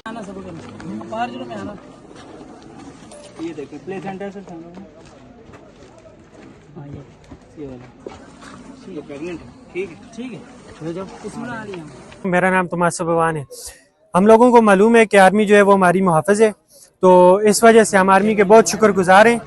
आना सब बाहर जो में आना। ये देखिए प्ले सेंटर से हाँ ये वाला ये प्रेग्नेंट है। ठीक है ले जाओ इसमें आ रही है। मेरा नाम तमाशा भगवान है। हम लोगों को मालूम है कि आर्मी जो है वो हमारी मुहाफ़िज़ है, तो इस वजह से हम आर्मी के बहुत शुक्रगुजार हैं।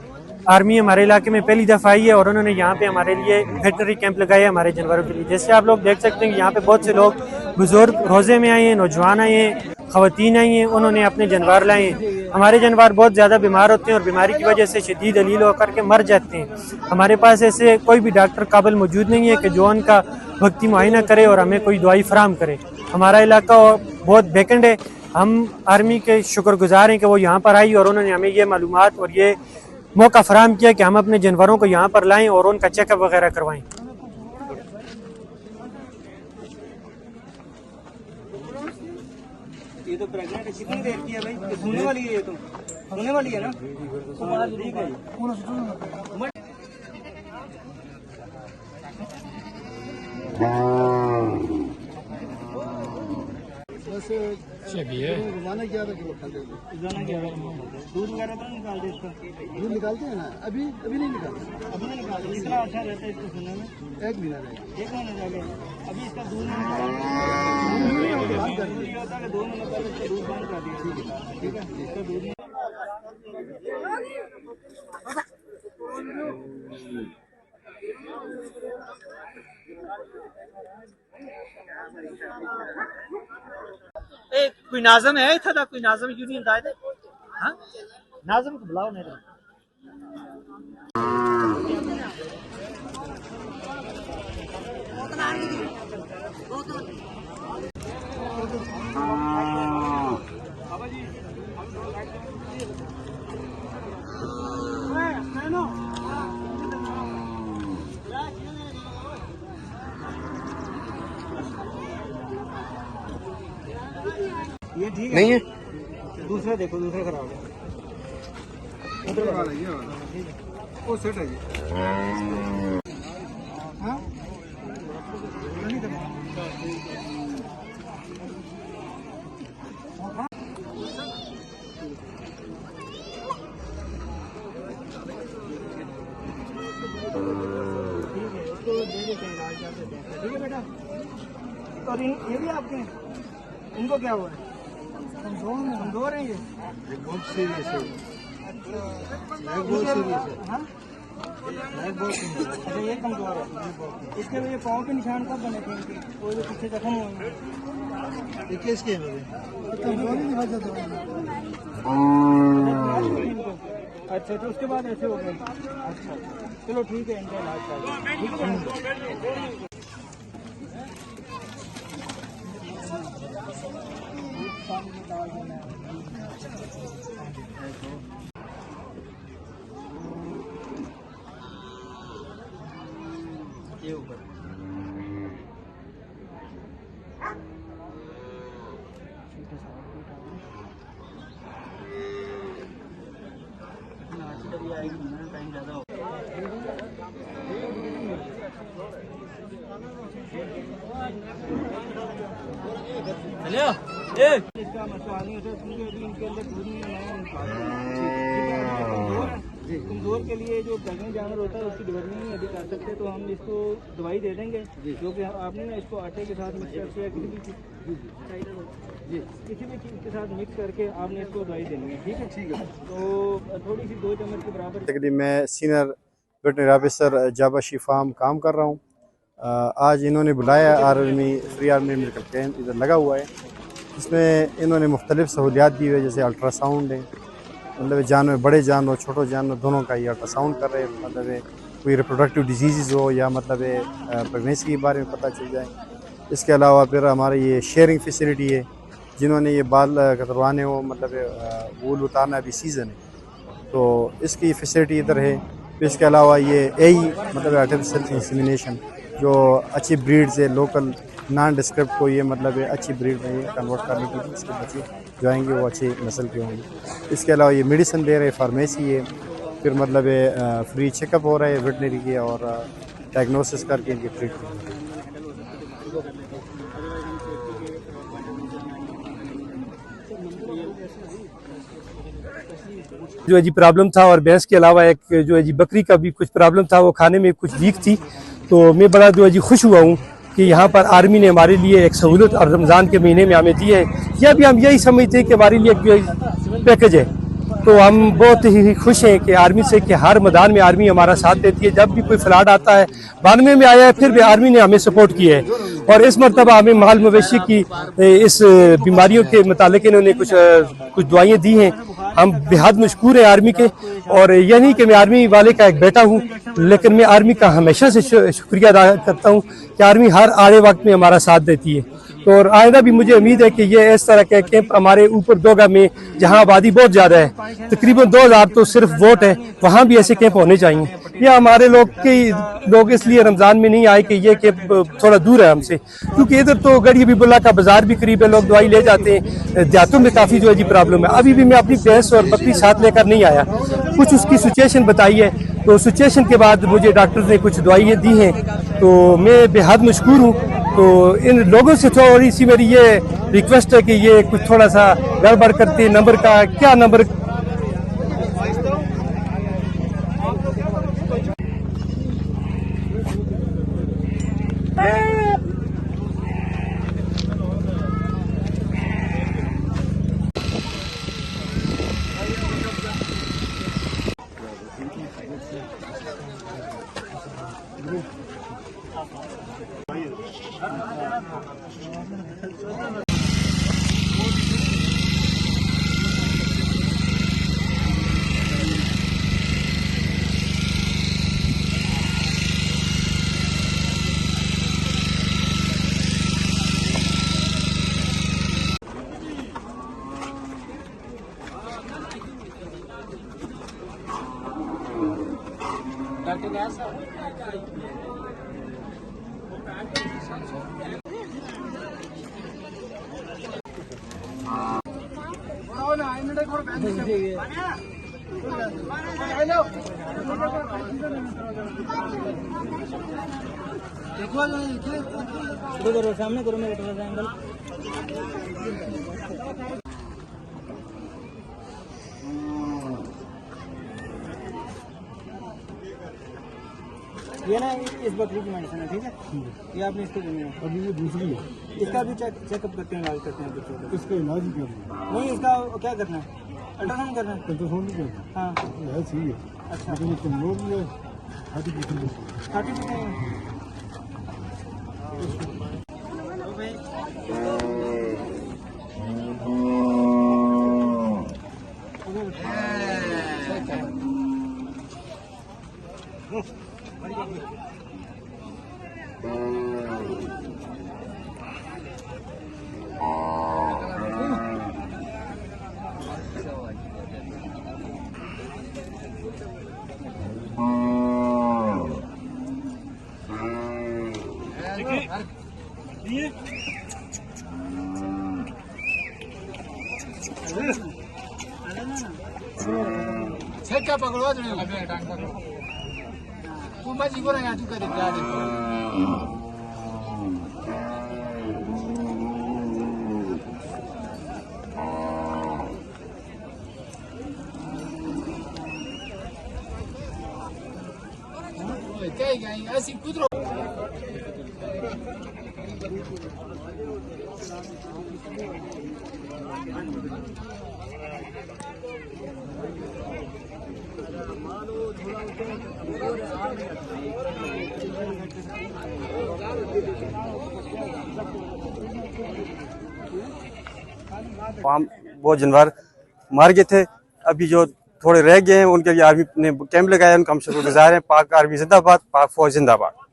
आर्मी हमारे इलाके में पहली दफ़ा आई है और उन्होंने यहाँ पे हमारे लिए वेटनरी कैंप लगाए है हमारे जानवरों के लिए। जैसे आप लोग देख सकते हैं कि यहाँ पे बहुत से लोग बुजुर्ग रोज़े में आए हैं, नौजवान आए हैं, ख़वातीन आई हैं, उन्होंने अपने जानवर लाए हैं। हमारे जानवर बहुत ज़्यादा बीमार होते हैं और बीमारी की वजह से शदीद अलील होकर के मर जाते हैं। हमारे पास ऐसे कोई भी डॉक्टर काबिल मौजूद नहीं है कि जो उनका वक्ती मुआयना करे और हमें कोई दवाई फराहम करे। हमारा इलाका बहुत बेकंड है। हम आर्मी के शुक्रगुजार हैं कि वो यहाँ पर आई और उन्होंने हमें ये मालूमात और ये मौका फराहम किया कि हम अपने जानवरों को यहाँ पर लाएं और उनका चेकअप वगैरह करवाएं। ये तो प्रेग्नेंट है, कितनी देर की है भाई? ये सोने वाली है, ये तो सोने वाली है ना? ठीक है। घुमाना क्या था कि दूध वगैरह तो निकाल दे इसका। दूध निकालते हैं ना, अभी नहीं निकालते। अभी नहीं निकालते। कितना अच्छा रहता है इसको सुनने में? 1 महीना रहेगा। 1 महीने पहले अभी इसका दूध नहीं निकालते। ये होता है 2 महीने पहले इसका दूध बंद कर दिया। ठीक है इसका दूध नहीं। कोई नाज़म है था कोई नाज़म यूनियन दाए थे। हाँ नाज़म को बुलाओ नहीं ये ठीक है नहीं है। दूसरा देखो, दूसरा खराब है। उधर वाला ये वाला वो सेट है ये। हाँ ठीक है बेटा। और ये भी आपके इनको क्या हुआ है? कमजोर है ये बहुत सीरियस है। हाँ अच्छा ये कमजोर है। इसके लिए पाँव के निशान कब बने थे इनके? वो जो पीछे जख्म हुए किसके अच्छा तो उसके बाद ऐसे हो गए। अच्छा चलो ठीक है इनका इलाज कर। ये ऊपर आएगी टाइम ज़्यादा हो। चलिए इसका मसला नहीं होता क्योंकि अभी इनके अंदर दूध नहीं कमजोर के लिए जो प्रेग्नेंट जानवर होता है उसकी डिलीवरी नहीं अभी कर सकते, तो हम इसको दवाई दे देंगे जो कि आपने ना इसको आटे के साथ मिक्स करके या किसी भी चीज़ के साथ मिक्स करके आपने इसको दवाई देनी है। ठीक है तो थोड़ी सी 2 चम्मच के बराबर। मैं सीनियर वेटनरी ऑफिसर जाबाशी फार्म काम कर रहा हूँ। आज इन्होंने बुलाया फ्री आर्मी मेडिकल कैंप इधर लगा हुआ है। इसमें इन्होंने मुख्तलिफ सहूलियात दी हुई है, जैसे अल्ट्रासाउंड है, मतलब जानवर बड़े जानवर छोटे जानवर दोनों का ये अल्ट्रासाउंड कर रहे हैं, मतलब कोई रिप्रोडक्टिव डिजीज़ हो या मतलब प्रेगनेंसी के बारे में पता चल जाए। इसके अलावा फिर हमारे ये शेयरिंग फैसिलिटी है, जिन्होंने ये बाल कतरवाने हो मतलब वूल उतारना अभी सीज़न है तो इसकी फैसिलिटी इधर है। फिर इसके अलावा ये मतलब आर्टिफिशियल इंसेमिनेशन जो अच्छी ब्रीड से लोकल नॉन डिस्क्रिप्ट को ये मतलब अच्छी ब्रीड में ये कन्वर्ट करने की इसके बच्चे जो आएंगे वो अच्छी नस्ल के होंगे। इसके अलावा ये मेडिसिन दे रहे, फार्मेसी है, फिर मतलब फ्री चेकअप हो रहा है वेटनरी के, और डायग्नोसिस करके इनकी ट्रीटमेंट। जो है जी प्रॉब्लम था, और भैंस के अलावा एक जो है जी बकरी का भी कुछ प्रॉब्लम था, वो खाने में कुछ वीक थी। तो मैं बड़ा जो है जी खुश हुआ हूँ कि यहाँ पर आर्मी ने हमारे लिए एक सहूलत और रमज़ान के महीने में हमें दी है। यह भी हम यही समझते हैं कि हमारे लिए एक पैकेज है। तो हम बहुत ही खुश हैं कि आर्मी से, कि हर मैदान में आर्मी हमारा साथ देती है। जब भी कोई फ्लड आता है, 92 में आया है, फिर भी आर्मी ने हमें सपोर्ट किया है। और इस मरतबा हमें माल मवेशी की इस बीमारियों के मुतालिक इन्होंने कुछ दवाइयाँ दी हैं। हम बेहद मशकूर हैं आर्मी के। और यह नहीं कि मैं आर्मी वाले का एक बेटा हूँ, लेकिन मैं आर्मी का हमेशा से शुक्रिया अदा करता हूँ कि आर्मी हर आड़े वक्त में हमारा साथ देती है। तो और आइंदा भी मुझे उम्मीद है कि ये इस तरह के कैंप हमारे ऊपर दोगा में, जहाँ आबादी बहुत ज़्यादा है, तकरीबन 2000 तो सिर्फ वोट है, वहाँ भी ऐसे कैंप होने चाहिए। ये हमारे लोग इसलिए रमज़ान में नहीं आए कि ये कैंप थोड़ा दूर है हमसे, क्योंकि इधर तो गढ़ी हबीबुल्लाह का बाजार भी करीब है, लोग दवाई ले जाते हैं। देहातों में काफ़ी जो है जी प्रॉब्लम है। अभी भी मैं अपनी भैंस और बकरी साथ लेकर नहीं आया, कुछ उसकी सिचुएशन बताई है। तो सिचुएशन के बाद मुझे डॉक्टर ने कुछ दवाइयाँ दी हैं, तो मैं बेहद मशकूर हूँ। तो इन लोगों से थोड़ी सी मेरी ये रिक्वेस्ट है कि ये कुछ थोड़ा सा गड़बड़ करते, नंबर का क्या नंबर देखो सामने करो मेरे थोड़ा सा एंगल। ये ना इस बकरी की मेडिसिन है, ठीक है? ये आपने इसको देनी है। अभी ये दूसरी है, इसका भी चेकअप करते हैं, इलाज करते हैं। इसका इलाज ही करना नहीं, इसका क्या करना है? अल्ट्रासाउंड करना है। अल्ट्रासाउंड नहीं करना, हाँ है सही है। अच्छा, लेकिन ये कमजोर भी है, 30% क्या पकड़ो तू मत जीवो ना यहाँ तू कर क्या देखो क्या ऐसी कुदरो हम बहुत जानवर मार गए थे। अभी जो थोड़े रह गए हैं उनके लिए आर्मी ने कैंप लगाया, उनका हम शुक्रगुजार हैं। पाक आर्मी जिंदाबाद, पाक फौज जिंदाबाद।